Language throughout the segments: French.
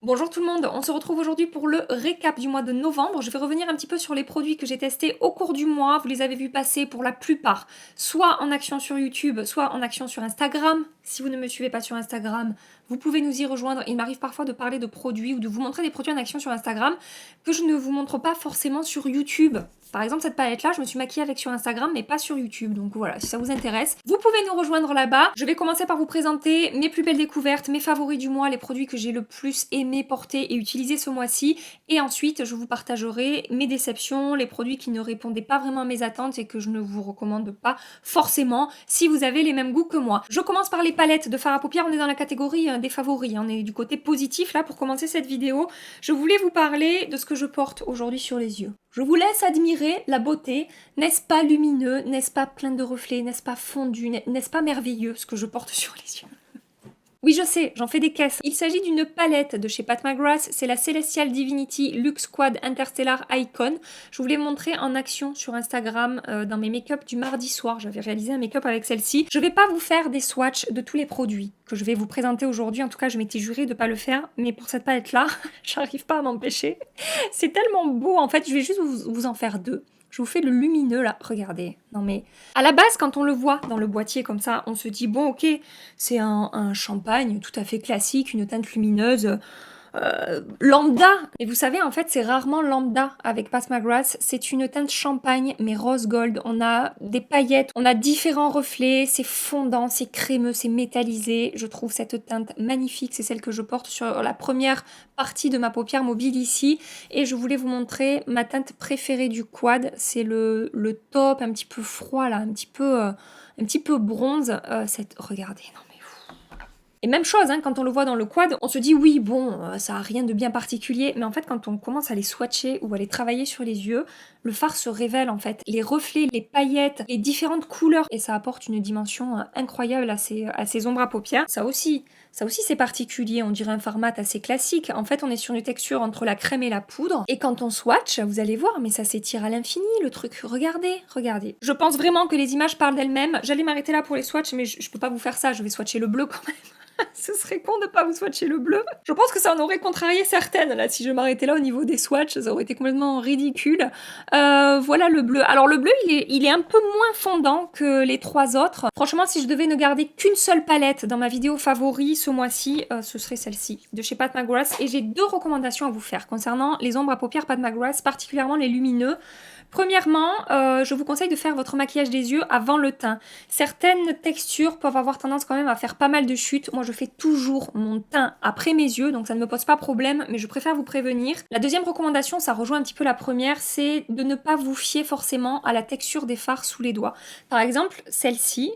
Bonjour tout le monde, on se retrouve aujourd'hui pour le récap du mois de novembre. Je vais revenir un petit peu sur les produits que j'ai testés au cours du mois. Vous les avez vus passer pour la plupart, soit en action sur YouTube, soit en action sur Instagram. Si vous ne me suivez pas sur Instagram, vous pouvez nous y rejoindre. Il m'arrive parfois de parler de produits ou de vous montrer des produits en action sur Instagram que je ne vous montre pas forcément sur YouTube. Par exemple, cette palette-là, je me suis maquillée avec sur Instagram, mais pas sur YouTube. Donc voilà, si ça vous intéresse, vous pouvez nous rejoindre là-bas. Je vais commencer par vous présenter mes plus belles découvertes, mes favoris du mois, les produits que j'ai le plus aimé porter et utiliser ce mois-ci. Et ensuite, je vous partagerai mes déceptions, les produits qui ne répondaient pas vraiment à mes attentes et que je ne vous recommande pas forcément si vous avez les mêmes goûts que moi. Je commence par les palettes de fard à paupières. On est dans la catégorie des favoris. On est du côté positif là pour commencer cette vidéo. Je voulais vous parler de ce que je porte aujourd'hui sur les yeux. Je vous laisse admirer la beauté. N'est-ce pas lumineux? N'est-ce pas plein de reflets? N'est-ce pas fondu? N'est-ce pas merveilleux ce que je porte sur les yeux? Oui, je sais, j'en fais des caisses. Il s'agit d'une palette de chez Pat McGrath, c'est la Celestial Divinity Luxe Quad Interstellar Icon. Je vous l'ai montré en action sur Instagram dans mes make-up du mardi soir. J'avais réalisé un make-up avec celle-ci. Je vais pas vous faire des swatchs de tous les produits que je vais vous présenter aujourd'hui. En tout cas, je m'étais jurée de pas le faire, mais pour cette palette-là, j'arrive pas à m'empêcher. C'est tellement beau, en fait, je vais juste vous en faire deux. Je vous fais le lumineux là, regardez. Non mais, à la base, quand on le voit dans le boîtier comme ça, on se dit, bon ok, c'est un champagne tout à fait classique, une teinte lumineuse, lambda. Et vous savez, en fait, c'est rarement lambda avec Pat McGrath. C'est une teinte champagne, mais rose gold. On a des paillettes, on a différents reflets. C'est fondant, c'est crémeux, c'est métallisé. Je trouve cette teinte magnifique. C'est celle que je porte sur la première partie de ma paupière mobile ici. Et je voulais vous montrer ma teinte préférée du quad. C'est le top un petit peu froid, là, un petit peu bronze. Regardez, non. Et même chose, hein, quand on le voit dans le quad, on se dit oui, bon, ça a rien de bien particulier, mais en fait, quand on commence à les swatcher ou à les travailler sur les yeux, le fard se révèle en fait. Les reflets, les paillettes, les différentes couleurs, et ça apporte une dimension incroyable à ces ombres à paupières. Ça aussi c'est particulier, on dirait un fard mat assez classique. En fait, on est sur une texture entre la crème et la poudre, et quand on swatch, vous allez voir, mais ça s'étire à l'infini, le truc. Regardez, regardez. Je pense vraiment que les images parlent d'elles-mêmes. J'allais m'arrêter là pour les swatchs, mais je peux pas vous faire ça, je vais swatcher le bleu quand même. Ce serait con de pas vous swatcher le bleu. Je pense que ça en aurait contrarié certaines, là, si je m'arrêtais là au niveau des swatchs, ça aurait été complètement ridicule. Voilà le bleu. Alors le bleu, il est un peu moins fondant que les trois autres. Franchement, si je devais ne garder qu'une seule palette dans ma vidéo favori ce mois-ci, ce serait celle-ci, de chez Pat McGrath. Et j'ai deux recommandations à vous faire concernant les ombres à paupières Pat McGrath, particulièrement les lumineux. Premièrement, je vous conseille de faire votre maquillage des yeux avant le teint. Certaines textures peuvent avoir tendance quand même à faire pas mal de chutes. Moi, je fais toujours mon teint après mes yeux, donc ça ne me pose pas problème, mais je préfère vous prévenir. La deuxième recommandation, ça rejoint un petit peu la première, c'est de ne pas vous fier forcément à la texture des fards sous les doigts. Par exemple, celle-ci,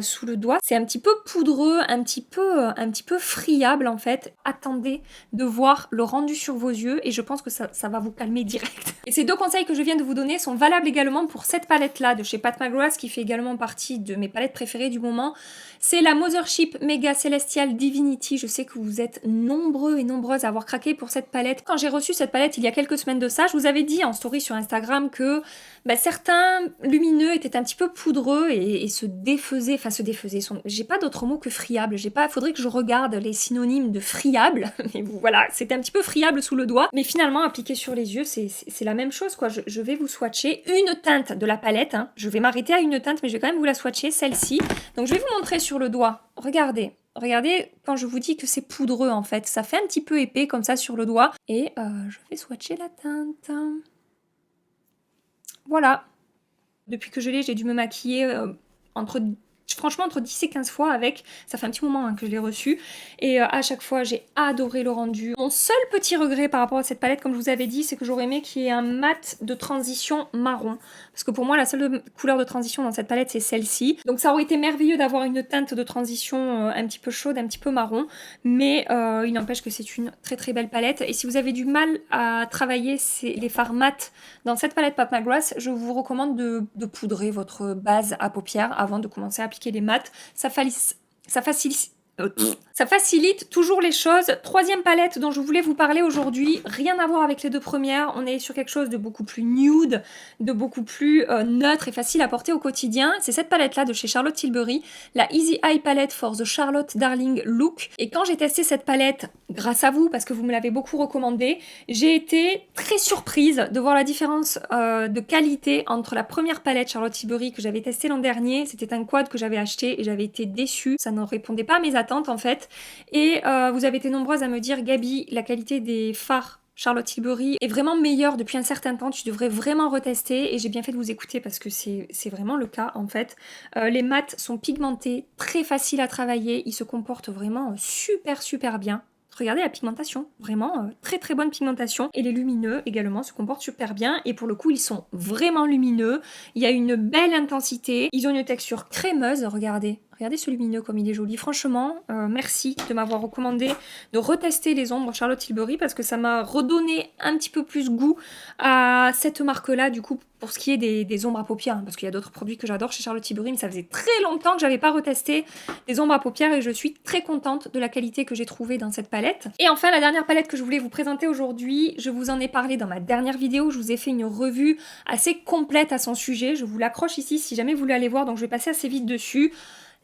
sous le doigt, c'est un petit peu poudreux, un petit peu friable en fait. Attendez de voir le rendu sur vos yeux et je pense que ça va vous calmer direct. Et ces deux conseils que je viens de vous donner sont valables également pour cette palette là de chez Pat McGrath qui fait également partie de mes palettes préférées du moment. C'est la Mothership Mega Celestial Divinity. Je sais que vous êtes nombreux et nombreuses à avoir craqué pour cette palette. Quand j'ai reçu cette palette il y a quelques semaines de ça, je vous avais dit en story sur Instagram que certains lumineux étaient un petit peu poudreux et se défaisaient, j'ai pas d'autre mot que friable, faudrait que je regarde les synonymes de friable, mais voilà, c'était un petit peu friable sous le doigt, mais finalement appliqué sur les yeux, c'est la même chose quoi, je vais vous swatcher une teinte de la palette, hein. Je vais m'arrêter à une teinte, mais je vais quand même vous la swatcher, celle-ci, donc je vais vous montrer sur le doigt, regardez. Regardez, quand je vous dis que c'est poudreux en fait, ça fait un petit peu épais comme ça sur le doigt, et je vais swatcher la teinte. Voilà. Depuis que je l'ai, j'ai dû me maquiller franchement entre 10 et 15 fois avec. Ça fait un petit moment que je l'ai reçu. Et à chaque fois, j'ai adoré le rendu. Mon seul petit regret par rapport à cette palette, comme je vous avais dit, c'est que j'aurais aimé qu'il y ait un mat de transition marron. Parce que pour moi, la seule couleur de transition dans cette palette, c'est celle-ci. Donc ça aurait été merveilleux d'avoir une teinte de transition un petit peu chaude, un petit peu marron. Mais il n'empêche que c'est une très très belle palette. Et si vous avez du mal à travailler les fards mat dans cette palette Pat McGrath, je vous recommande de poudrer votre base à paupières avant de commencer à appliquer les mats. Ça facilite Ça facilite toujours les choses. Troisième palette dont je voulais vous parler aujourd'hui, rien à voir avec les deux premières. On est sur quelque chose de beaucoup plus nude, de beaucoup plus neutre et facile à porter au quotidien. C'est cette palette-là de chez Charlotte Tilbury, la Easy Eye Palette for the Charlotte Darling Look. Et quand j'ai testé cette palette, grâce à vous, parce que vous me l'avez beaucoup recommandée, j'ai été très surprise de voir la différence de qualité entre la première palette Charlotte Tilbury que j'avais testée l'an dernier. C'était un quad que j'avais acheté et j'avais été déçue. Ça ne répondait pas à mes attentes en fait. Et vous avez été nombreuses à me dire, Gabi, la qualité des fards Charlotte Tilbury est vraiment meilleure depuis un certain temps, tu devrais vraiment retester, et j'ai bien fait de vous écouter parce que c'est vraiment le cas en fait. Les mats sont pigmentés, très faciles à travailler, ils se comportent vraiment super bien. Regardez la pigmentation, vraiment très bonne pigmentation. Et les lumineux également se comportent super bien. Et pour le coup, ils sont vraiment lumineux. Il y a une belle intensité. Ils ont une texture crémeuse, regardez. Regardez ce lumineux comme il est joli. Franchement, merci de m'avoir recommandé de retester les ombres Charlotte Tilbury parce que ça m'a redonné un petit peu plus goût à cette marque-là, du coup, pour ce qui est des ombres à paupières. Hein, parce qu'il y a d'autres produits que j'adore chez Charlotte Tilbury, mais ça faisait très longtemps que j'avais pas retesté des ombres à paupières et je suis très contente de la qualité que j'ai trouvée dans cette palette. Et enfin, la dernière palette que je voulais vous présenter aujourd'hui, je vous en ai parlé dans ma dernière vidéo, je vous ai fait une revue assez complète à son sujet. Je vous l'accroche ici si jamais vous voulez aller voir, donc je vais passer assez vite dessus.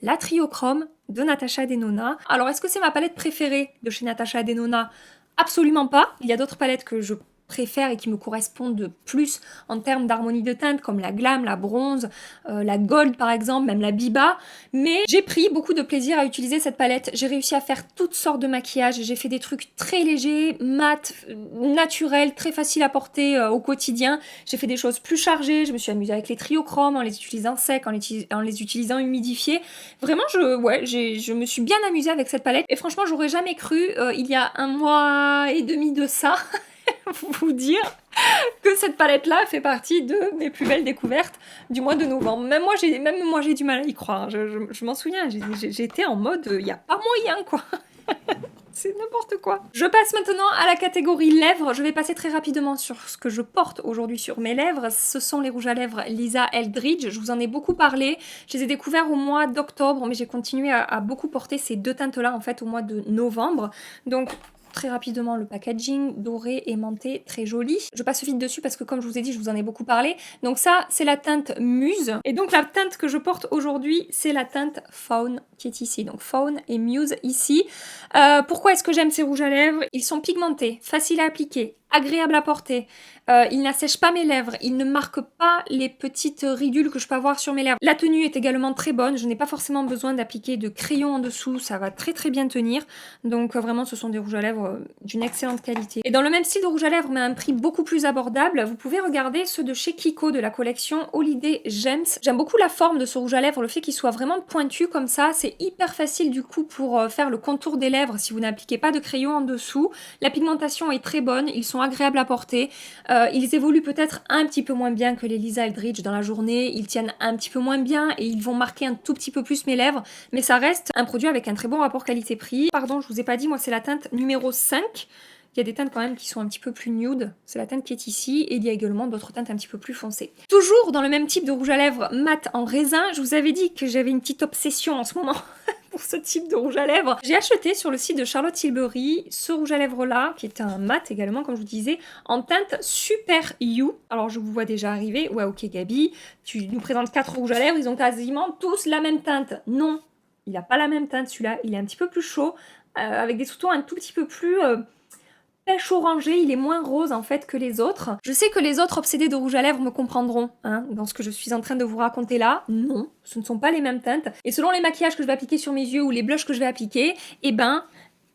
La Triochrome de Natasha Denona. Alors, est-ce que c'est ma palette préférée de chez Natasha Denona? Absolument pas. Il y a d'autres palettes que je préfère et qui me correspondent plus en termes d'harmonie de teinte, comme la Glam, la Bronze, la Gold par exemple, même la Biba. Mais j'ai pris beaucoup de plaisir à utiliser cette palette. J'ai réussi à faire toutes sortes de maquillages. J'ai fait des trucs très légers, mat, naturels, très faciles à porter au quotidien. J'ai fait des choses plus chargées. Je me suis amusée avec les triochromes, en les utilisant secs, en les utilisant humidifiés. Vraiment, je me suis bien amusée avec cette palette. Et franchement, j'aurais jamais cru, il y a 1 mois et demi de ça, vous dire que cette palette-là fait partie de mes plus belles découvertes du mois de novembre. Même moi, j'ai du mal à y croire. Je m'en souviens, j'étais en mode, il n'y a pas moyen, quoi. C'est n'importe quoi. Je passe maintenant à la catégorie lèvres. Je vais passer très rapidement sur ce que je porte aujourd'hui sur mes lèvres. Ce sont les rouges à lèvres Lisa Eldridge. Je vous en ai beaucoup parlé. Je les ai découverts au mois d'octobre, mais j'ai continué à beaucoup porter ces deux teintes-là, en fait, au mois de novembre. Donc, très rapidement, le packaging doré aimanté, très joli. Je passe vite dessus parce que comme je vous ai dit, je vous en ai beaucoup parlé. Donc ça, c'est la teinte Muse. Et donc la teinte que je porte aujourd'hui, c'est la teinte Fawn qui est ici. Donc Fawn et Muse ici. Pourquoi est-ce que j'aime ces rouges à lèvres? Ils sont pigmentés, faciles à appliquer, agréables à porter. Ils n'assèchent pas mes lèvres, ils ne marquent pas les petites ridules que je peux avoir sur mes lèvres. La tenue est également très bonne, je n'ai pas forcément besoin d'appliquer de crayon en dessous, ça va très bien tenir. Donc vraiment ce sont des rouges à lèvres d'une excellente qualité. Et dans le même style de rouge à lèvres mais à un prix beaucoup plus abordable, vous pouvez regarder ceux de chez Kiko de la collection Holiday Gems. J'aime beaucoup la forme de ce rouge à lèvres, le fait qu'il soit vraiment pointu comme ça, c'est hyper facile du coup pour faire le contour des lèvres si vous n'appliquez pas de crayon en dessous. La pigmentation est très bonne, ils sont agréables à porter. Ils évoluent peut-être un petit peu moins bien que les Lisa Eldridge dans la journée, ils tiennent un petit peu moins bien et ils vont marquer un tout petit peu plus mes lèvres, mais ça reste un produit avec un très bon rapport qualité-prix. Pardon, je vous ai pas dit, moi c'est la teinte numéro 5. Il y a des teintes quand même qui sont un petit peu plus nude, c'est la teinte qui est ici, et il y a également d'autres teintes un petit peu plus foncées. Toujours dans le même type de rouge à lèvres mat en raisin, je vous avais dit que j'avais une petite obsession en ce moment pour ce type de rouge à lèvres. J'ai acheté sur le site de Charlotte Tilbury ce rouge à lèvres là, qui est un mat également comme je vous disais, en teinte Super You. Alors je vous vois déjà arriver, ouais ok Gabi, tu nous présentes 4 rouges à lèvres, ils ont quasiment tous la même teinte. Non, il n'a pas la même teinte celui-là, il est un petit peu plus chaud, avec des sous-tons un tout petit peu plus... pêche orangé, il est moins rose en fait que les autres. Je sais que les autres obsédés de rouge à lèvres me comprendront, hein, dans ce que je suis en train de vous raconter là. Non, ce ne sont pas les mêmes teintes. Et selon les maquillages que je vais appliquer sur mes yeux ou les blushs que je vais appliquer, eh ben,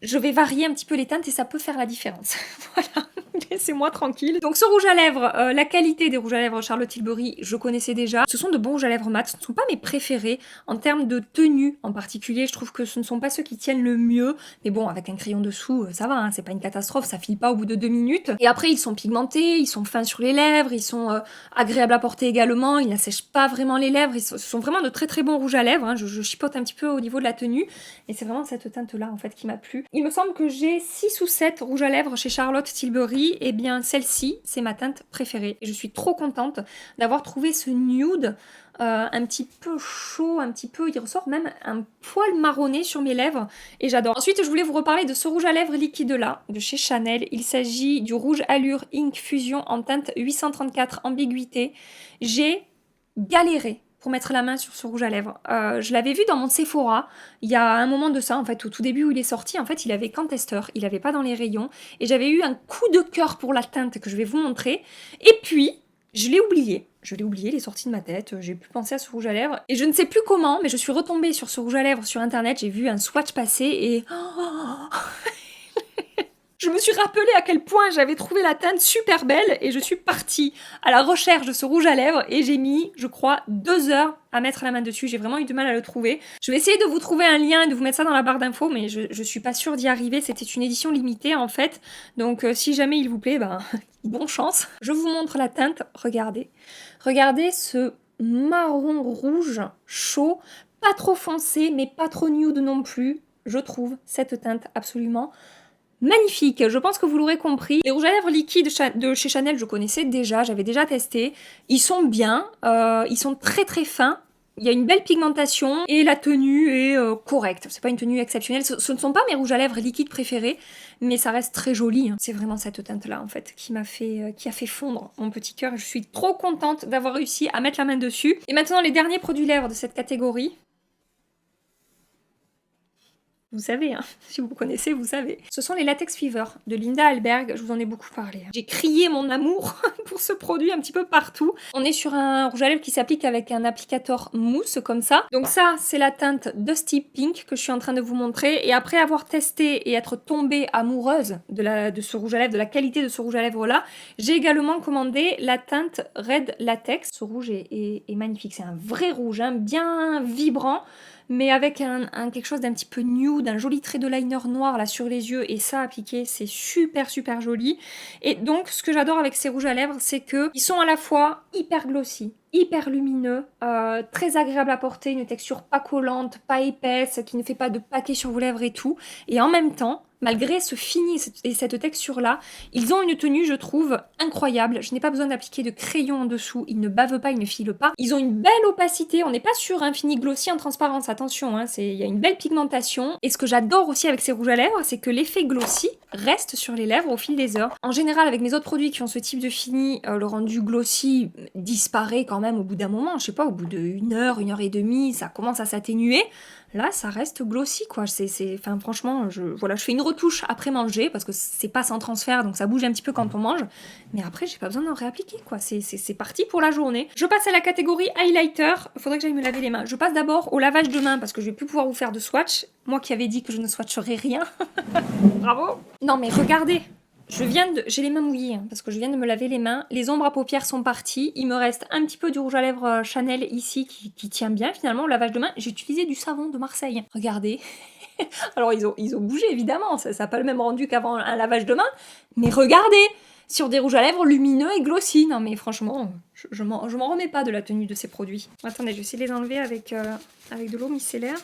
je vais varier un petit peu les teintes et ça peut faire la différence. Voilà, laissez-moi tranquille. Donc ce rouge à lèvres, la qualité des rouges à lèvres Charlotte Tilbury, je connaissais déjà. Ce sont de bons rouges à lèvres mat, ce ne sont pas mes préférés en termes de tenue en particulier. Je trouve que ce ne sont pas ceux qui tiennent le mieux. Mais bon, avec un crayon dessous, ça va, hein, c'est pas une catastrophe, ça file pas au bout de 2 minutes. Et après, ils sont pigmentés, ils sont fins sur les lèvres, ils sont agréables à porter également, ils n'assèchent pas vraiment les lèvres. Ce sont vraiment de très bons rouges à lèvres. Hein. Je chipote un petit peu au niveau de la tenue. Et c'est vraiment cette teinte-là en fait qui m'a plu. Il me semble que j'ai 6 ou 7 rouges à lèvres chez Charlotte Tilbury eh bien celle-ci, c'est ma teinte préférée. Et je suis trop contente d'avoir trouvé ce nude un petit peu chaud, un petit peu, il ressort même un poil marronné sur mes lèvres et j'adore. Ensuite, je voulais vous reparler de ce rouge à lèvres liquide là, de chez Chanel. Il s'agit du rouge Allure Ink Fusion en teinte 834 ambiguïté. J'ai galéré pour mettre la main sur ce rouge à lèvres. Je l'avais vu dans mon Sephora, il y a un moment de ça, en fait, au tout début où il est sorti, en fait, il avait qu'en testeur, il n'avait pas dans les rayons, et j'avais eu un coup de cœur pour la teinte que je vais vous montrer, et puis, je l'ai oublié. Je l'ai oublié, il est sorti de ma tête, j'ai plus pensé à ce rouge à lèvres, et je ne sais plus comment, mais je suis retombée sur ce rouge à lèvres sur internet, j'ai vu un swatch passer, et... Je me suis rappelé à quel point j'avais trouvé la teinte super belle et je suis partie à la recherche de ce rouge à lèvres et j'ai mis, je crois, 2 heures à mettre la main dessus. J'ai vraiment eu du mal à le trouver. Je vais essayer de vous trouver un lien et de vous mettre ça dans la barre d'infos, mais je suis pas sûre d'y arriver. C'était une édition limitée en fait. Donc si jamais il vous plaît, ben bonne chance. Je vous montre la teinte. Regardez. Regardez ce marron rouge chaud, pas trop foncé, mais pas trop nude non plus. Je trouve cette teinte absolument magnifique, je pense que vous l'aurez compris. Les rouges à lèvres liquides de chez Chanel, je connaissais déjà, j'avais déjà testé. Ils sont bien, ils sont très très fins. Il y a une belle pigmentation et la tenue est correcte. C'est pas une tenue exceptionnelle. Ce ne sont pas mes rouges à lèvres liquides préférés, mais ça reste très joli. Hein. C'est vraiment cette teinte-là en fait qui a fait fondre mon petit cœur. Je suis trop contente d'avoir réussi à mettre la main dessus. Et maintenant les derniers produits lèvres de cette catégorie. Vous savez, hein, si vous connaissez, vous savez. Ce sont les Latex Fever de Linda Alberg, je vous en ai beaucoup parlé. J'ai crié mon amour pour ce produit un petit peu partout. On est sur un rouge à lèvres qui s'applique avec un applicateur mousse comme ça. Donc ça, c'est la teinte Dusty Pink que je suis en train de vous montrer. Et après avoir testé et être tombée amoureuse de ce rouge à lèvres, de la qualité de ce rouge à lèvres là, j'ai également commandé la teinte Red Latex. Ce rouge est magnifique, c'est un vrai rouge, hein, bien vibrant, mais avec quelque chose d'un petit peu nude, un joli trait de liner noir là sur les yeux, et ça appliqué, c'est super super joli. Et donc ce que j'adore avec ces rouges à lèvres, c'est qu'ils sont à la fois hyper glossy, hyper lumineux, très agréable à porter, une texture pas collante, pas épaisse, qui ne fait pas de paquet sur vos lèvres et tout, et en même temps, malgré ce fini et cette texture-là, ils ont une tenue, je trouve, incroyable. Je n'ai pas besoin d'appliquer de crayon en dessous. Ils ne bavent pas, ils ne filent pas. Ils ont une belle opacité. On n'est pas sur un fini glossy en transparence. Attention, hein, il y a une belle pigmentation. Et ce que j'adore aussi avec ces rouges à lèvres, c'est que l'effet glossy reste sur les lèvres au fil des heures. En général, avec mes autres produits qui ont ce type de fini, le rendu glossy disparaît quand même au bout d'un moment. Je sais pas, au bout d'1 heure, 1 heure et demie, ça commence à s'atténuer. Là, ça reste glossy, quoi. Enfin, franchement, je fais une retouche après manger, parce que c'est pas sans transfert, donc ça bouge un petit peu quand on mange. Mais après, j'ai pas besoin d'en réappliquer, quoi. C'est parti pour la journée. Je passe à la catégorie highlighter. Faudrait que j'aille me laver les mains. Je passe d'abord au lavage de mains, parce que je vais plus pouvoir vous faire de swatch. Moi qui avais dit que je ne swatcherais rien. Bravo. Non, mais regardez. J'ai les mains mouillées, hein, parce que je viens de me laver les mains. Les ombres à paupières sont parties. Il me reste un petit peu du rouge à lèvres Chanel ici qui tient bien finalement au lavage de mains. J'ai utilisé du savon de Marseille. Regardez. Alors ils ont bougé évidemment, ça n'a pas le même rendu qu'avant un lavage de mains. Mais regardez, sur des rouges à lèvres lumineux et glossy. Non mais franchement, je m'en remets pas de la tenue de ces produits. Attendez, je vais essayer de les enlever avec de l'eau micellaire.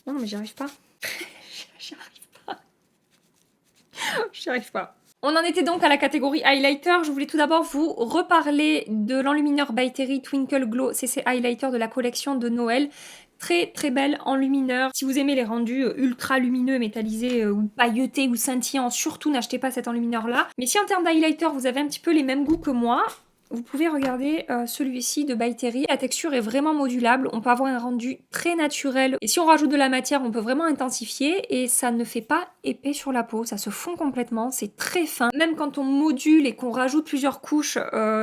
Non mais j'y arrive pas. J'y arrive pas. On en était donc à la catégorie highlighter. Je voulais tout d'abord vous reparler de l'enlumineur By Terry Twinkle Glow CC Highlighter de la collection de Noël. Très très belle enlumineur. Si vous aimez les rendus ultra lumineux, métallisés ou pailletés ou scintillants, surtout n'achetez pas cet enlumineur là. Mais si en termes d'highlighter vous avez un petit peu les mêmes goûts que moi, vous pouvez regarder celui-ci de By Terry. La texture est vraiment modulable, on peut avoir un rendu très naturel. Et si on rajoute de la matière, on peut vraiment intensifier et ça ne fait pas épais sur la peau, ça se fond complètement, c'est très fin. Même quand on module et qu'on rajoute plusieurs couches,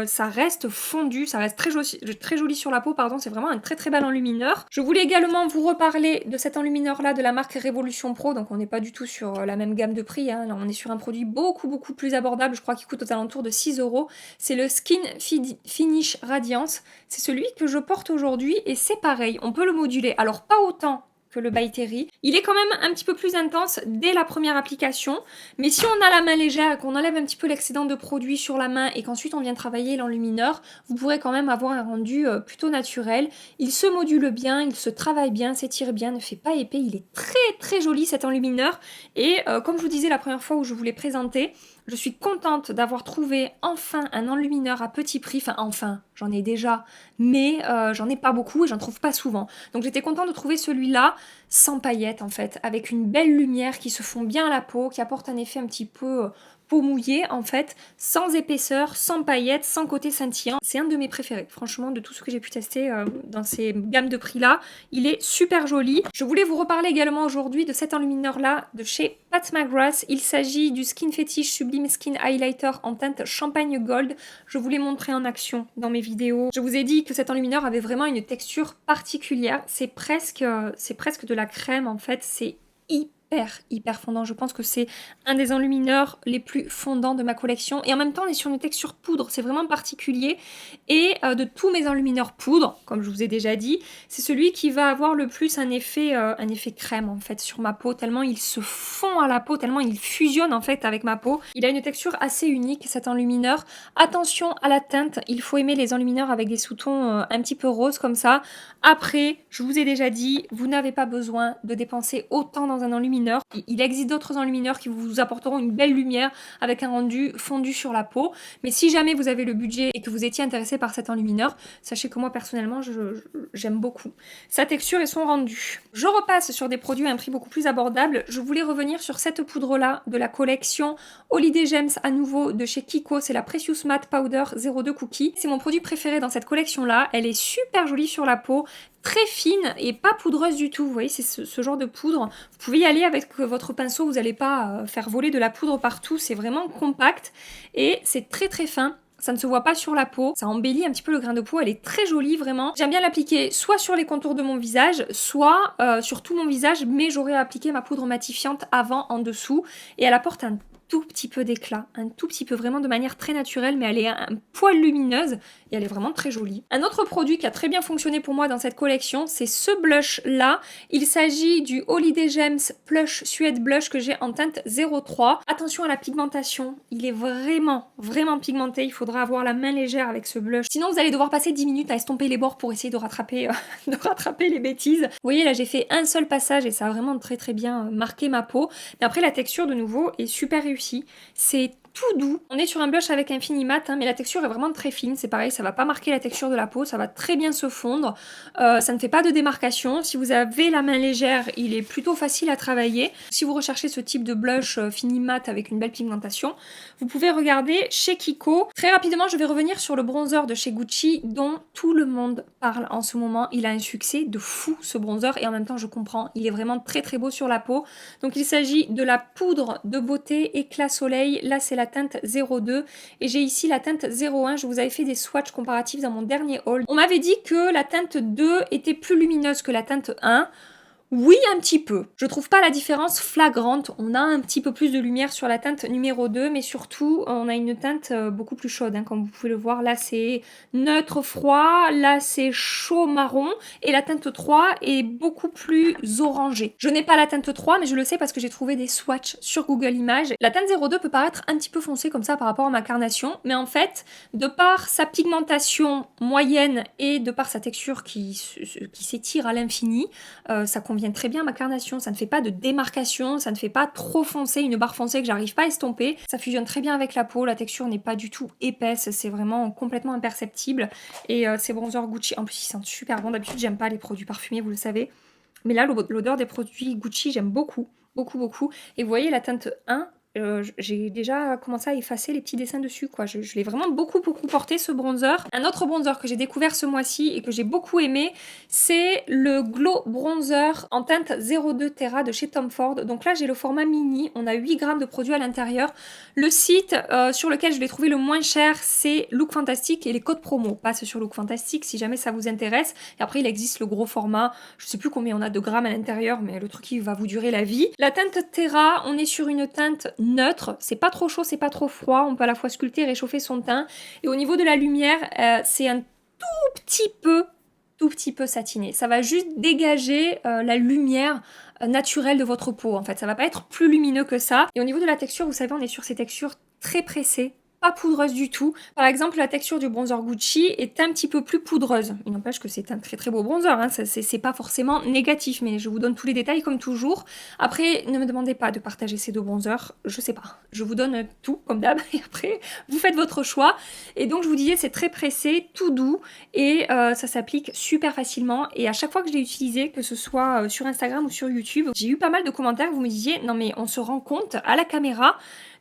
ça reste fondu, ça reste très joli sur la peau, pardon, c'est vraiment un très très bel enlumineur. Je voulais également vous reparler de cet enlumineur là de la marque Révolution Pro, donc on n'est pas du tout sur la même gamme de prix, hein. Là on est sur un produit beaucoup plus abordable, je crois qu'il coûte aux alentours de 6 €. C'est le Skin Finish Radiance, c'est celui que je porte aujourd'hui et c'est pareil, on peut le moduler, alors pas autant que le By Terry. Il est quand même un petit peu plus intense dès la première application, mais si on a la main légère et qu'on enlève un petit peu l'excédent de produit sur la main et qu'ensuite on vient travailler l'enlumineur, vous pourrez quand même avoir un rendu plutôt naturel. Il se module bien, il se travaille bien, s'étire bien, ne fait pas épais, il est très joli cet enlumineur et comme je vous disais la première fois où je vous l'ai présenté, je suis contente d'avoir trouvé enfin un enlumineur à petit prix, enfin, j'en ai déjà, mais j'en ai pas beaucoup et j'en trouve pas souvent. Donc j'étais contente de trouver celui-là sans paillettes en fait, avec une belle lumière qui se fond bien à la peau, qui apporte un effet un petit peu peau mouillée en fait, sans épaisseur, sans paillettes, sans côté scintillant. C'est un de mes préférés, franchement, de tout ce que j'ai pu tester dans ces gammes de prix là. Il est super joli. Je voulais vous reparler également aujourd'hui de cet enlumineur là de chez Pat McGrath. Il s'agit du Skin Fetish Sublime Skin Highlighter en teinte Champagne Gold. Je vous l'ai montré en action dans mes vidéos. Je vous ai dit que cet enlumineur avait vraiment une texture particulière. C'est presque de la crème en fait. C'est hyper fondant. Je pense que c'est un des enlumineurs les plus fondants de ma collection. Et en même temps, on est sur une texture poudre. C'est vraiment particulier. Et de tous mes enlumineurs poudre, comme je vous ai déjà dit, c'est celui qui va avoir le plus un effet crème en fait sur ma peau. Tellement il se fond à la peau, tellement il fusionne en fait avec ma peau. Il a une texture assez unique cet enlumineur. Attention à la teinte. Il faut aimer les enlumineurs avec des sous-tons un petit peu roses comme ça. Après, je vous ai déjà dit, vous n'avez pas besoin de dépenser autant dans un enlumineur. Il existe d'autres enlumineurs qui vous apporteront une belle lumière avec un rendu fondu sur la peau. Mais si jamais vous avez le budget et que vous étiez intéressé par cet enlumineur, sachez que moi personnellement, j'aime beaucoup sa texture et son rendu. Je repasse sur des produits à un prix beaucoup plus abordable. Je voulais revenir sur cette poudre-là de la collection Holiday Gems à nouveau de chez Kiko. C'est la Precious Matte Powder 02 Cookie. C'est mon produit préféré dans cette collection-là. Elle est super jolie sur la peau, très fine et pas poudreuse du tout. Vous voyez, c'est ce genre de poudre. Vous pouvez y aller avec votre pinceau, vous n'allez pas faire voler de la poudre partout. C'est vraiment compact et c'est très fin. Ça ne se voit pas sur la peau, ça embellit un petit peu le grain de peau, elle est très jolie vraiment. J'aime bien l'appliquer soit sur les contours de mon visage, soit sur tout mon visage, mais j'aurais appliqué ma poudre matifiante avant en dessous et elle apporte un tout petit peu d'éclat, un tout petit peu, vraiment de manière très naturelle, mais elle est un poil lumineuse et elle est vraiment très jolie. Un autre produit qui a très bien fonctionné pour moi dans cette collection, c'est ce blush là. Il s'agit du Holiday Gems Plush Suede Blush que j'ai en teinte 03. Attention à la pigmentation, il est vraiment pigmenté, il faudra avoir la main légère avec ce blush. Sinon vous allez devoir passer 10 minutes à estomper les bords pour essayer de rattraper, les bêtises. Vous voyez là j'ai fait un seul passage et ça a vraiment très bien marqué ma peau. Mais après la texture de nouveau est super réussie. C'est tout doux. On est sur un blush avec un fini mat, hein, mais la texture est vraiment très fine. C'est pareil, ça va pas marquer la texture de la peau, ça va très bien se fondre. Ça ne fait pas de démarcation. Si vous avez la main légère, il est plutôt facile à travailler. Si vous recherchez ce type de blush fini mat avec une belle pigmentation, vous pouvez regarder chez Kiko. Très rapidement, je vais revenir sur le bronzer de chez Gucci, dont tout le monde parle en ce moment. Il a un succès de fou, ce bronzer, et en même temps, je comprends. Il est vraiment très beau sur la peau. Donc, il s'agit de la poudre de beauté éclat soleil. Là, c'est la teinte 02 et j'ai ici la teinte 01. Je vous avais fait des swatchs comparatifs dans mon dernier haul. On m'avait dit que la teinte 2 était plus lumineuse que la teinte 1. Oui, un petit peu. Je trouve pas la différence flagrante. On a un petit peu plus de lumière sur la teinte numéro 2, mais surtout, on a une teinte beaucoup plus chaude, hein, comme vous pouvez le voir. Là, c'est neutre froid. Là, c'est chaud marron. Et la teinte 3 est beaucoup plus orangée. Je n'ai pas la teinte 3, mais je le sais parce que j'ai trouvé des swatchs sur Google Images. La teinte 02 peut paraître un petit peu foncée comme ça par rapport à ma carnation, mais en fait, de par sa pigmentation moyenne et de par sa texture qui s'étire à l'infini, ça convient très bien à ma carnation, ça ne fait pas de démarcation, ça ne fait pas trop foncé, une barre foncée que j'arrive pas à estomper, ça fusionne très bien avec la peau, la texture n'est pas du tout épaisse, c'est vraiment complètement imperceptible et ces bronzers Gucci, en plus ils sentent super bon, d'habitude j'aime pas les produits parfumés, vous le savez, mais là l'odeur des produits Gucci j'aime beaucoup, et vous voyez la teinte 1, j'ai déjà commencé à effacer les petits dessins dessus, quoi. Je l'ai vraiment beaucoup porté, ce bronzer. Un autre bronzer que j'ai découvert ce mois-ci et que j'ai beaucoup aimé, c'est le Glow Bronzer en teinte 02 Terra de chez Tom Ford. Donc là, j'ai le format mini. On a 8 grammes de produit à l'intérieur. Le site sur lequel je l'ai trouvé le moins cher, c'est Look Fantastic et les codes promo passent sur Look Fantastic si jamais ça vous intéresse. Et après, il existe le gros format. Je sais plus combien on a de grammes à l'intérieur, mais le truc, il va vous durer la vie. La teinte Terra, on est sur une teinte neutre, c'est pas trop chaud, c'est pas trop froid, on peut à la fois sculpter et réchauffer son teint. Et au niveau de la lumière, c'est un tout petit peu tout petit peu satiné. Ça va juste dégager la lumière naturelle de votre peau, en fait. Ça va pas être plus lumineux que ça. Et au niveau de la texture, vous savez, on est sur ces textures très pressées, pas poudreuse du tout. Par exemple, la texture du bronzer Gucci est un petit peu plus poudreuse. Il n'empêche que c'est un très très beau bronzer, hein. C'est pas forcément négatif, mais je vous donne tous les détails comme toujours. Après, ne me demandez pas de partager ces deux bronzers, je sais pas. Je vous donne tout, comme d'hab, et après, vous faites votre choix. Et donc, je vous disais, c'est très pressé, tout doux, et ça s'applique super facilement. Et à chaque fois que je l'ai utilisé, que ce soit sur Instagram ou sur YouTube, j'ai eu pas mal de commentaires où vous me disiez, non mais on se rend compte à la caméra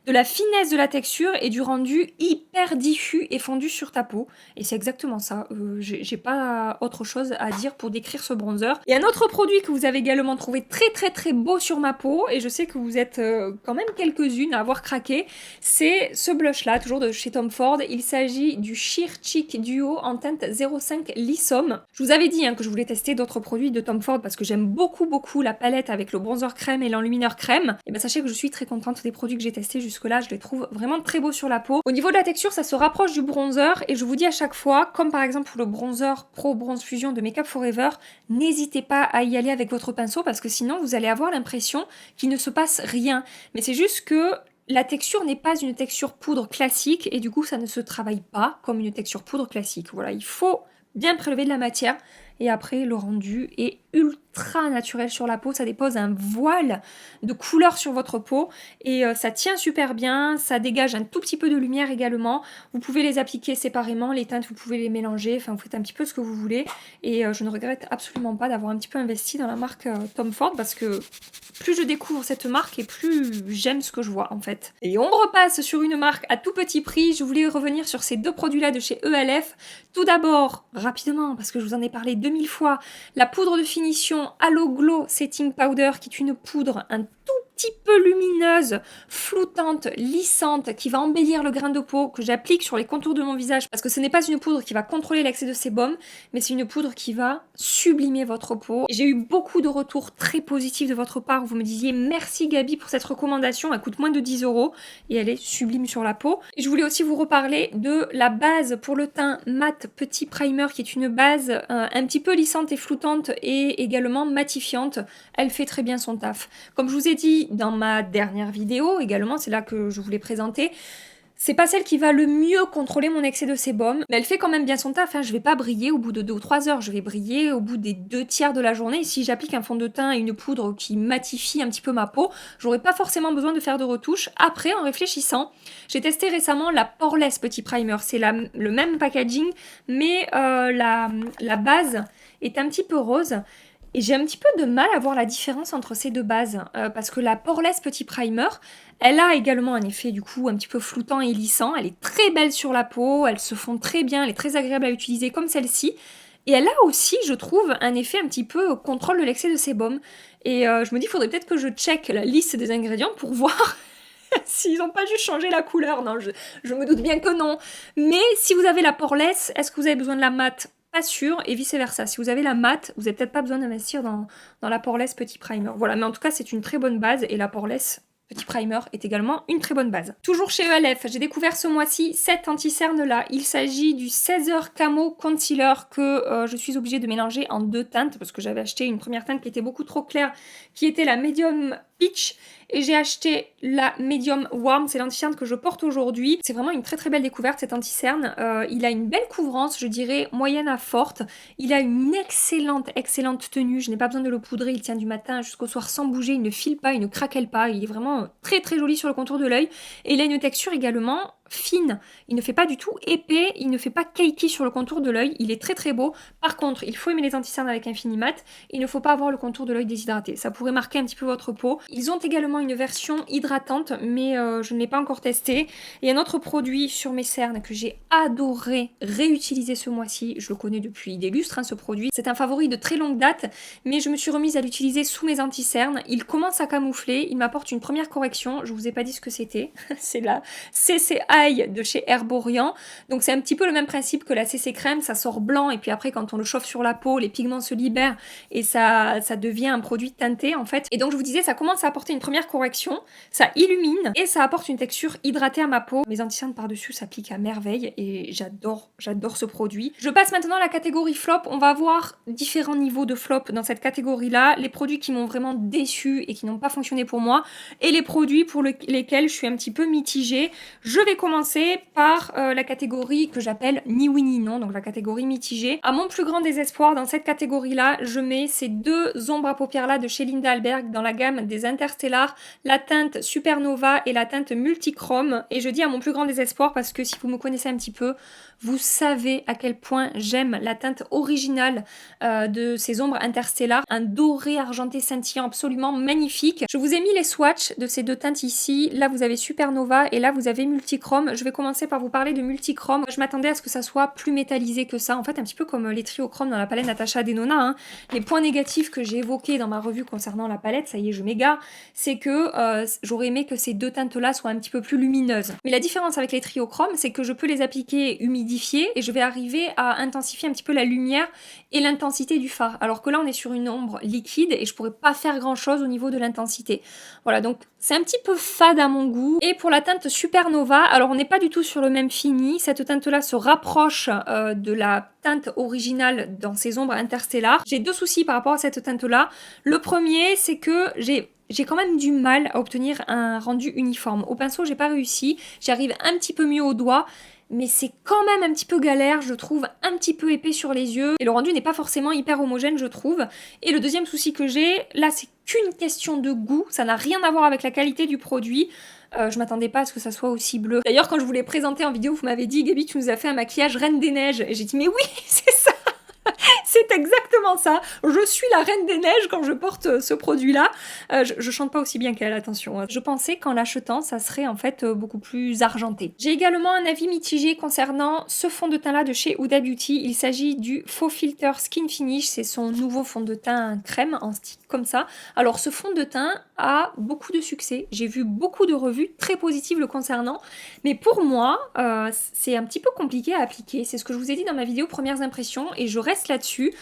de la finesse de la texture et du rendu hyper diffus et fondu sur ta peau. Et c'est exactement ça. J'ai pas autre chose à dire pour décrire ce bronzer. Et un autre produit que vous avez également trouvé très très très beau sur ma peau, et je sais que vous êtes quand même quelques-unes à avoir craqué, c'est ce blush là, toujours de chez Tom Ford. Il s'agit du Sheer Cheek Duo en teinte 05 Lissome. Je vous avais dit que je voulais tester d'autres produits de Tom Ford parce que j'aime beaucoup la palette avec le bronzer crème et l'enlumineur crème. Et bien sachez que je suis très contente des produits que j'ai testés jusque-là, je les trouve vraiment très beaux sur la peau. Au niveau de la texture, ça se rapproche du bronzer, et je vous dis à chaque fois, comme par exemple pour le bronzer Pro Bronze Fusion de Make Up Forever, n'hésitez pas à y aller avec votre pinceau parce que sinon vous allez avoir l'impression qu'il ne se passe rien. Mais c'est juste que la texture n'est pas une texture poudre classique et du coup ça ne se travaille pas comme une texture poudre classique. Voilà, il faut bien prélever de la matière et après le rendu est ultra naturel sur la peau, ça dépose un voile de couleur sur votre peau et ça tient super bien, ça dégage un tout petit peu de lumière également. Vous pouvez les appliquer séparément, les teintes vous pouvez les mélanger, enfin vous faites un petit peu ce que vous voulez et je ne regrette absolument pas d'avoir un petit peu investi dans la marque Tom Ford parce que plus je découvre cette marque et plus j'aime ce que je vois en fait. Et on repasse sur une marque à tout petit prix. Je voulais revenir sur ces deux produits là de chez ELF. Tout d'abord, rapidement, parce que je vous en ai parlé 2000 fois, la poudre de finition Halo Glow Setting Powder, qui est une poudre un tout petit peu lumineuse, floutante, lissante, qui va embellir le grain de peau que j'applique sur les contours de mon visage, parce que ce n'est pas une poudre qui va contrôler l'excès de sébum, mais c'est une poudre qui va sublimer votre peau. J'ai eu beaucoup de retours très positifs de votre part, où vous me disiez merci Gabi pour cette recommandation, elle coûte moins de 10 € et elle est sublime sur la peau. Et je voulais aussi vous reparler de la base pour le teint mat petit primer, qui est une base un petit peu lissante et floutante et également matifiante. Elle fait très bien son taf. Comme je vous ai dit dans ma dernière vidéo également, c'est là que je voulais présenter, c'est pas celle qui va le mieux contrôler mon excès de sébum, mais elle fait quand même bien son taf, hein. Je vais pas briller au bout de 2 ou 3 heures, je vais briller au bout des 2 tiers de la journée. Et si j'applique un fond de teint et une poudre qui matifie un petit peu ma peau, j'aurai pas forcément besoin de faire de retouches. Après, en réfléchissant, j'ai testé récemment la Poreless Petit Primer, c'est le même packaging, mais la base est un petit peu rose. Et j'ai un petit peu de mal à voir la différence entre ces deux bases, parce que la Poreless Petit Primer, elle a également un effet du coup un petit peu floutant et lissant, elle est très belle sur la peau, elle se fond très bien, elle est très agréable à utiliser comme celle-ci, et elle a aussi, je trouve, un effet un petit peu contrôle de l'excès de sébum, et je me dis, il faudrait peut-être que je check la liste des ingrédients pour voir s'ils n'ont pas juste changé la couleur. Non, je me doute bien que non, mais si vous avez la Poreless, est-ce que vous avez besoin de la mat ? Pas sûr, et vice versa. Si vous avez la mat, vous n'avez peut-être pas besoin d'investir dans la Poreless Petit Primer. Voilà, mais en tout cas, c'est une très bonne base, et la Poreless Petit Primer est également une très bonne base. Toujours chez ELF, j'ai découvert ce mois-ci cet anti-cerne là. Il s'agit du 16h Camo Concealer que je suis obligée de mélanger en 2 teintes, parce que j'avais acheté une première teinte qui était beaucoup trop claire, qui était la Medium Peach, et j'ai acheté la Medium Warm, c'est l'anti-cerne que je porte aujourd'hui. C'est vraiment une très très belle découverte cet anti-cerne. Il a une belle couvrance, je dirais moyenne à forte. Il a une excellente tenue, je n'ai pas besoin de le poudrer, il tient du matin jusqu'au soir sans bouger, il ne file pas, il ne craquelle pas, il est vraiment très très joli sur le contour de l'œil. Et il a une texture également fine, il ne fait pas du tout épais, il ne fait pas cakey sur le contour de l'œil, il est très très beau. Par contre, il faut aimer les anti-cernes avec Infinimat, il ne faut pas avoir le contour de l'œil déshydraté, ça pourrait marquer un petit peu votre peau. Ils ont également une version hydratante, mais je ne l'ai pas encore testé. Et un autre produit sur mes cernes que j'ai adoré réutiliser ce mois-ci, je le connais depuis des lustres, ce produit, c'est un favori de très longue date, mais je me suis remise à l'utiliser sous mes anti-cernes. Il commence à camoufler, il m'apporte une première correction, je vous ai pas dit ce que c'était, c'est la CCA Eye de chez Herborian. Donc c'est un petit peu le même principe que la CC crème, ça sort blanc et puis après quand on le chauffe sur la peau, les pigments se libèrent et ça devient un produit teinté en fait. Et donc je vous disais, ça commence à apporter une première correction, ça illumine et ça apporte une texture hydratée à ma peau. Mes anti-cernes par-dessus s'appliquent à merveille et j'adore ce produit. Je passe maintenant à la catégorie flop. On va voir différents niveaux de flop dans cette catégorie-là. Les produits qui m'ont vraiment déçu et qui n'ont pas fonctionné pour moi et les produits pour lesquels je suis un petit peu mitigée. Je vais commencer par la catégorie que j'appelle ni oui ni non, donc la catégorie mitigée. À mon plus grand désespoir, dans cette catégorie-là, je mets ces deux ombres à paupières-là de chez Linda Alberg dans la gamme des Interstellar, la teinte Supernova et la teinte Multichrome. Et je dis à mon plus grand désespoir parce que si vous me connaissez un petit peu, vous savez à quel point j'aime la teinte originale de ces ombres Interstellar, un doré argenté scintillant absolument magnifique. Je vous ai mis les swatchs de ces deux teintes ici. Là vous avez Supernova et là vous avez Multichrome. Je vais commencer par vous parler de Multichrome. Je m'attendais à ce que ça soit plus métallisé que ça, en fait un petit peu comme les triochromes dans la palette Natasha Denona, hein. Les points négatifs que j'ai évoqués dans ma revue concernant la palette, ça y est je m'égare, c'est que j'aurais aimé que ces deux teintes là soient un petit peu plus lumineuses. Mais la différence avec les triochromes, c'est que je peux les appliquer humidifiés et je vais arriver à intensifier un petit peu la lumière et l'intensité du fard. Alors que là on est sur une ombre liquide et je pourrais pas faire grand chose au niveau de l'intensité. Voilà, donc c'est un petit peu fade à mon goût. Et pour la teinte Supernova, alors on n'est pas du tout sur le même fini. Cette teinte là se rapproche de la teinte originale dans ces ombres Interstellar. J'ai deux soucis par rapport à cette teinte là. Le premier, c'est que j'ai quand même du mal à obtenir un rendu uniforme. Au pinceau, j'ai pas réussi. J'arrive un petit peu mieux au doigt, mais c'est quand même un petit peu galère, je trouve un petit peu épais sur les yeux. Et le rendu n'est pas forcément hyper homogène, je trouve. Et le deuxième souci que j'ai, là, c'est qu'une question de goût. Ça n'a rien à voir avec la qualité du produit. Je m'attendais pas à ce que ça soit aussi bleu. D'ailleurs, quand je vous l'ai présenté en vidéo, vous m'avez dit, Gaby, tu nous as fait un maquillage Reine des Neiges. Et j'ai dit, mais oui, c'est ça. C'est exactement ça. Je suis la reine des neiges quand je porte ce produit-là. Je chante pas aussi bien qu'elle, attention. Je pensais qu'en l'achetant, ça serait en fait beaucoup plus argenté. J'ai également un avis mitigé concernant ce fond de teint-là de chez Huda Beauty. Il s'agit du Faux Filter Skin Finish. C'est son nouveau fond de teint crème en stick comme ça. Alors ce fond de teint a beaucoup de succès. J'ai vu beaucoup de revues très positives le concernant. Mais pour moi, c'est un petit peu compliqué à appliquer. C'est ce que je vous ai dit dans ma vidéo Premières Impressions et je reste là-dessus.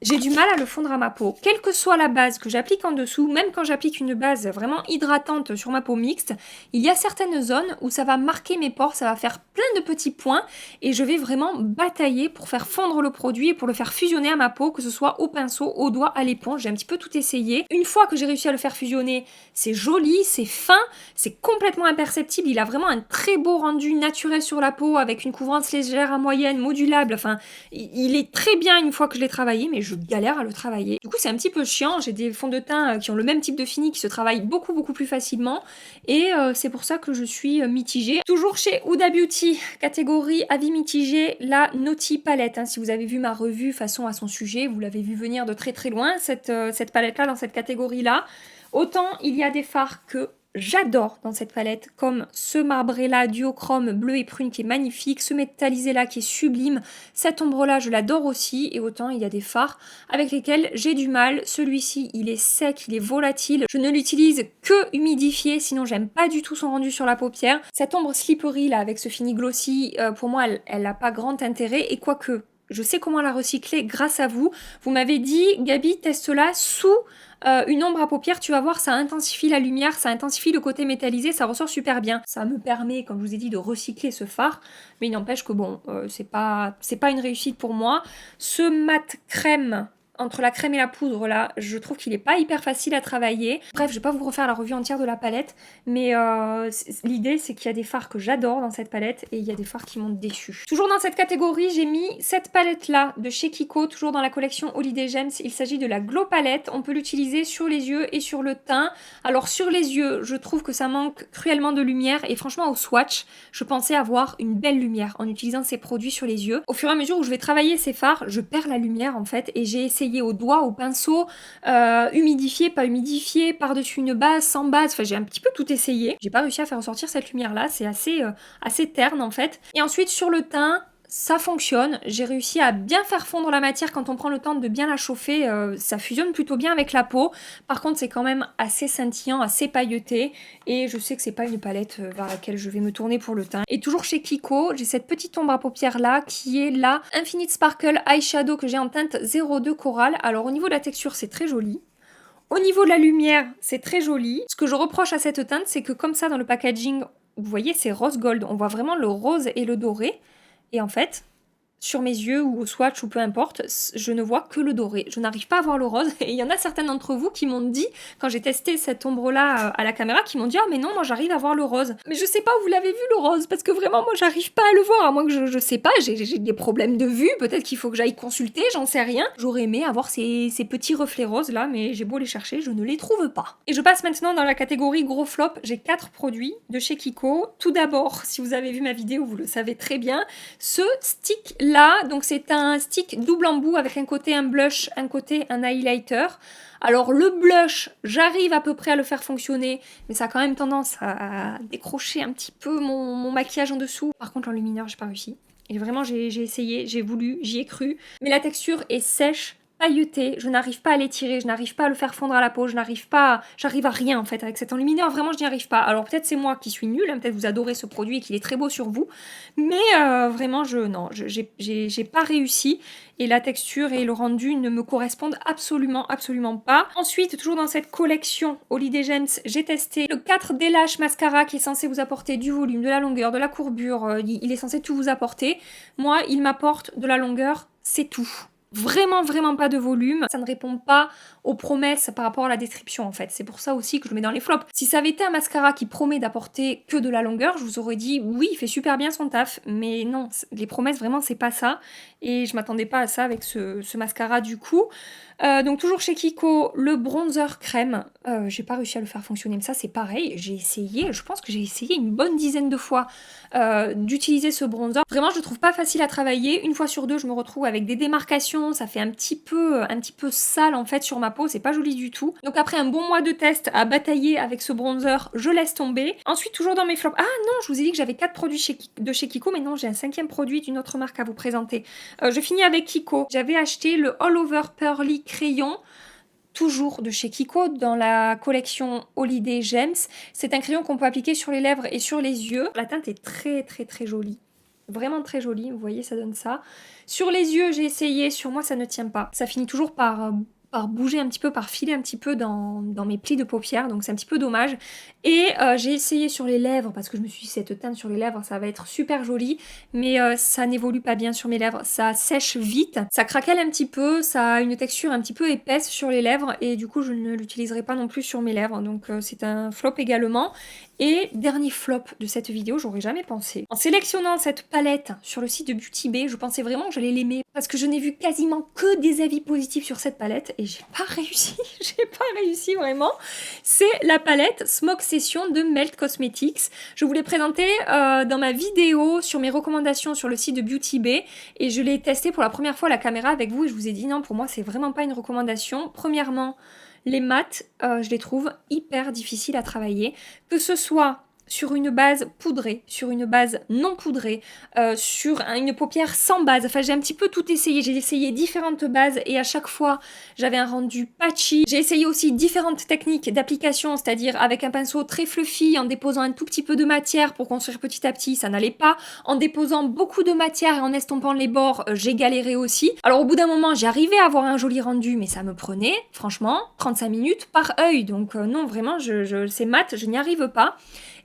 J'ai du mal à le fondre à ma peau. Quelle que soit la base que j'applique en dessous, même quand j'applique une base vraiment hydratante sur ma peau mixte, il y a certaines zones où ça va marquer mes pores, ça va faire plein de petits points et je vais vraiment batailler pour faire fondre le produit et pour le faire fusionner à ma peau, que ce soit au pinceau, au doigt, à l'éponge. J'ai un petit peu tout essayé. Une fois que j'ai réussi à le faire fusionner, c'est joli, c'est fin, c'est complètement imperceptible. Il a vraiment un très beau rendu naturel sur la peau avec une couvrance légère à moyenne, modulable. Enfin, il est très bien une fois que je l'ai travaillé, mais je galère à le travailler. Du coup, c'est un petit peu chiant. J'ai des fonds de teint qui ont le même type de fini, qui se travaillent beaucoup plus facilement. Et c'est pour ça que je suis mitigée. Toujours chez Huda Beauty, catégorie avis mitigé, la Naughty palette. Hein. Si vous avez vu ma revue façon à son sujet, vous l'avez vu venir de très loin, cette palette-là, dans cette catégorie-là. Autant il y a des fards que j'adore dans cette palette, comme ce marbré-là, duochrome bleu et prune qui est magnifique, ce métallisé-là qui est sublime, cette ombre-là, je l'adore aussi, et autant il y a des fards avec lesquels j'ai du mal. Celui-ci, il est sec, il est volatile, je ne l'utilise que humidifié, sinon j'aime pas du tout son rendu sur la paupière. Cette ombre slippery, là, avec ce fini glossy, pour moi, elle n'a pas grand intérêt, et quoique, je sais comment la recycler grâce à vous. Vous m'avez dit, Gaby, teste-la sous une ombre à paupières, tu vas voir, ça intensifie la lumière, ça intensifie le côté métallisé, ça ressort super bien. Ça me permet, comme je vous ai dit, de recycler ce fard, mais il n'empêche que bon, c'est pas une réussite pour moi. Ce mat crème, entre la crème et la poudre là, je trouve qu'il est pas hyper facile à travailler. Bref, je vais pas vous refaire la revue entière de la palette, mais l'idée c'est qu'il y a des fards que j'adore dans cette palette et il y a des fards qui m'ont déçu. Toujours dans cette catégorie, j'ai mis cette palette là de chez Kiko, toujours dans la collection Holiday Gems. Il s'agit de la Glow Palette. On peut l'utiliser sur les yeux et sur le teint. Alors sur les yeux, je trouve que ça manque cruellement de lumière et franchement au swatch, je pensais avoir une belle lumière en utilisant ces produits sur les yeux. Au fur et à mesure où je vais travailler ces fards, je perds la lumière en fait et j'ai essayé au doigt, au pinceau, humidifié, pas humidifié, par-dessus une base, sans base, enfin j'ai un petit peu tout essayé. J'ai pas réussi à faire ressortir cette lumière là, c'est assez terne en fait. Et ensuite sur le teint, ça fonctionne. J'ai réussi à bien faire fondre la matière quand on prend le temps de bien la chauffer. Ça fusionne plutôt bien avec la peau. Par contre, c'est quand même assez scintillant, assez pailleté. Et je sais que c'est pas une palette vers laquelle je vais me tourner pour le teint. Et toujours chez Kiko, j'ai cette petite ombre à paupières là qui est la Infinite Sparkle Eyeshadow que j'ai en teinte 02 Coral. Alors au niveau de la texture, c'est très joli. Au niveau de la lumière, c'est très joli. Ce que je reproche à cette teinte, c'est que comme ça dans le packaging, vous voyez, c'est rose gold. On voit vraiment le rose et le doré. Et en fait, sur mes yeux ou au swatch ou peu importe, je ne vois que le doré. Je n'arrive pas à voir le rose. Et il y en a certains d'entre vous qui m'ont dit, quand j'ai testé cette ombre-là à la caméra, qui m'ont dit « Ah mais non, moi j'arrive à voir le rose. » Mais je sais pas où vous l'avez vu le rose, parce que vraiment moi j'arrive pas à le voir, à moins que je sais pas, j'ai des problèmes de vue, peut-être qu'il faut que j'aille consulter, j'en sais rien. J'aurais aimé avoir ces petits reflets roses là, mais j'ai beau les chercher, je ne les trouve pas. Et je passe maintenant dans la catégorie gros flop. J'ai 4 produits de chez Kiko. Tout d'abord, si vous avez vu ma vidéo, vous le savez très bien, ce stick là, donc c'est un stick double embout avec un côté un blush, un côté un highlighter. Alors le blush, j'arrive à peu près à le faire fonctionner, mais ça a quand même tendance à décrocher un petit peu mon maquillage en dessous. Par contre l'enlumineur, j'ai pas réussi. Et vraiment j'ai essayé, j'ai voulu, j'y ai cru. Mais la texture est sèche, pailleté, je n'arrive pas à l'étirer, je n'arrive pas à le faire fondre à la peau, j'arrive à rien en fait avec cet enlumineur, vraiment je n'y arrive pas. Alors peut-être c'est moi qui suis nulle, hein, peut-être vous adorez ce produit et qu'il est très beau sur vous, mais vraiment j'ai pas réussi et la texture et le rendu ne me correspondent absolument pas. Ensuite, toujours dans cette collection Holiday Gems, j'ai testé le 4D Lash Mascara qui est censé vous apporter du volume, de la longueur, de la courbure, il est censé tout vous apporter. Moi, il m'apporte de la longueur, c'est tout. Vraiment pas de volume, ça ne répond pas aux promesses par rapport à la description en fait, c'est pour ça aussi que je le mets dans les flops. Si ça avait été un mascara qui promet d'apporter que de la longueur, je vous aurais dit oui, il fait super bien son taf, mais non, les promesses vraiment c'est pas ça, et je m'attendais pas à ça avec ce mascara du coup. Donc toujours chez Kiko, le bronzer crème, j'ai pas réussi à le faire fonctionner, mais ça c'est pareil, j'ai essayé, je pense que j'ai essayé une bonne dizaine de fois d'utiliser ce bronzer. Vraiment je le trouve pas facile à travailler, une fois sur deux je me retrouve avec des démarcations, ça fait un petit peu sale en fait sur ma peau, c'est pas joli du tout. Donc après un bon mois de test à batailler avec ce bronzer, je laisse tomber. Ensuite toujours dans mes flops, ah non, je vous ai dit que j'avais 4 produits de chez Kiko, mais non, j'ai un 5e produit d'une autre marque à vous présenter. Je finis avec Kiko, j'avais acheté le All Over Pearly crayon, toujours de chez Kiko, dans la collection Holiday Gems. C'est un crayon qu'on peut appliquer sur les lèvres et sur les yeux. La teinte est très jolie. Vraiment très jolie, vous voyez, ça donne ça. Sur les yeux, j'ai essayé, sur moi ça ne tient pas. Ça finit toujours par bouger un petit peu, par filer un petit peu dans mes plis de paupières, donc c'est un petit peu dommage. Et j'ai essayé sur les lèvres, parce que je me suis dit cette teinte sur les lèvres, ça va être super joli, mais ça n'évolue pas bien sur mes lèvres, ça sèche vite, ça craquelle un petit peu, ça a une texture un petit peu épaisse sur les lèvres, et du coup je ne l'utiliserai pas non plus sur mes lèvres, donc c'est un flop également. Et dernier flop de cette vidéo, j'aurais jamais pensé. En sélectionnant cette palette sur le site de Beauty Bay, je pensais vraiment que j'allais l'aimer parce que je n'ai vu quasiment que des avis positifs sur cette palette et j'ai pas réussi, vraiment. C'est la palette Smoke Session de Melt Cosmetics. Je vous l'ai présentée dans ma vidéo sur mes recommandations sur le site de Beauty Bay et je l'ai testée pour la première fois à la caméra avec vous et je vous ai dit non, pour moi c'est vraiment pas une recommandation. Premièrement, les mats, je les trouve hyper difficiles à travailler, que ce soit sur une base poudrée, sur une base non poudrée, sur une paupière sans base. Enfin, j'ai un petit peu tout essayé. J'ai essayé différentes bases et à chaque fois, j'avais un rendu patchy. J'ai essayé aussi différentes techniques d'application, c'est-à-dire avec un pinceau très fluffy, en déposant un tout petit peu de matière pour construire petit à petit, ça n'allait pas. En déposant beaucoup de matière et en estompant les bords, j'ai galéré aussi. Alors au bout d'un moment, j'arrivais à avoir un joli rendu, mais ça me prenait, franchement, 35 minutes par œil. Donc non, vraiment, c'est mat, je n'y arrive pas.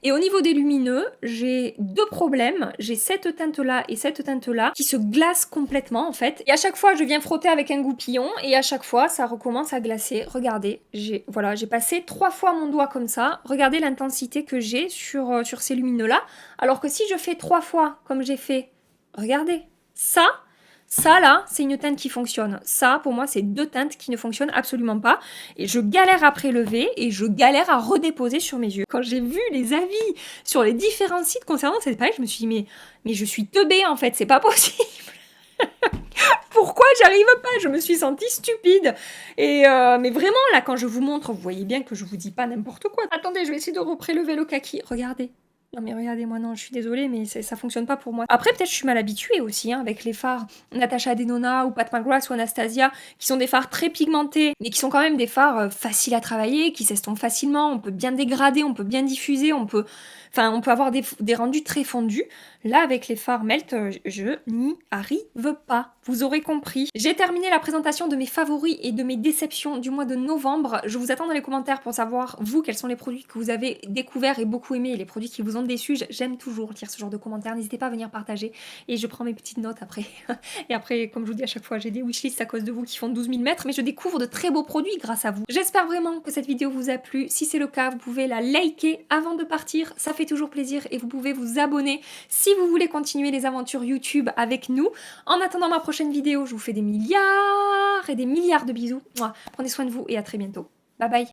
Et au niveau des lumineux, j'ai 2 problèmes. J'ai cette teinte-là et cette teinte-là qui se glacent complètement en fait. Et à chaque fois, je viens frotter avec un goupillon et à chaque fois, ça recommence à glacer. Regardez, j'ai passé 3 fois mon doigt comme ça. Regardez l'intensité que j'ai sur ces lumineux-là. Alors que si je fais 3 fois comme j'ai fait, regardez, ça là, c'est une teinte qui fonctionne. Ça, pour moi, c'est 2 teintes qui ne fonctionnent absolument pas. Et je galère à prélever et je galère à redéposer sur mes yeux. Quand j'ai vu les avis sur les différents sites concernant cette palette, je me suis dit, mais je suis teubée en fait, c'est pas possible. Pourquoi j'arrive pas? Je me suis sentie stupide. Et mais vraiment, là, quand je vous montre, vous voyez bien que je vous dis pas n'importe quoi. Attendez, je vais essayer de reprélever le kaki. Regardez. Non mais regardez-moi, non, je suis désolée, mais ça fonctionne pas pour moi. Après, peut-être je suis mal habituée aussi, hein, avec les fards Natasha Denona ou Pat McGrath ou Anastasia, qui sont des fards très pigmentés, mais qui sont quand même des fards faciles à travailler, qui s'estompent facilement, on peut bien dégrader, on peut bien diffuser, on peut avoir des rendus très fondus. Là, avec les fards Melt, je n'y arrive pas. Vous aurez compris. J'ai terminé la présentation de mes favoris et de mes déceptions du mois de novembre. Je vous attends dans les commentaires pour savoir, vous, quels sont les produits que vous avez découverts et beaucoup aimés et les produits qui vous ont déçus. J'aime toujours lire ce genre de commentaires. N'hésitez pas à venir partager et je prends mes petites notes après. Et après, comme je vous dis à chaque fois, j'ai des wishlists à cause de vous qui font 12 000 mètres, mais je découvre de très beaux produits grâce à vous. J'espère vraiment que cette vidéo vous a plu. Si c'est le cas, vous pouvez la liker avant de partir. Ça fait toujours plaisir et vous pouvez vous abonner si vous voulez continuer les aventures YouTube avec nous. En attendant ma prochaine vidéo, je vous fais des milliards et des milliards de bisous. Mouah. Prenez soin de vous et à très bientôt. Bye bye.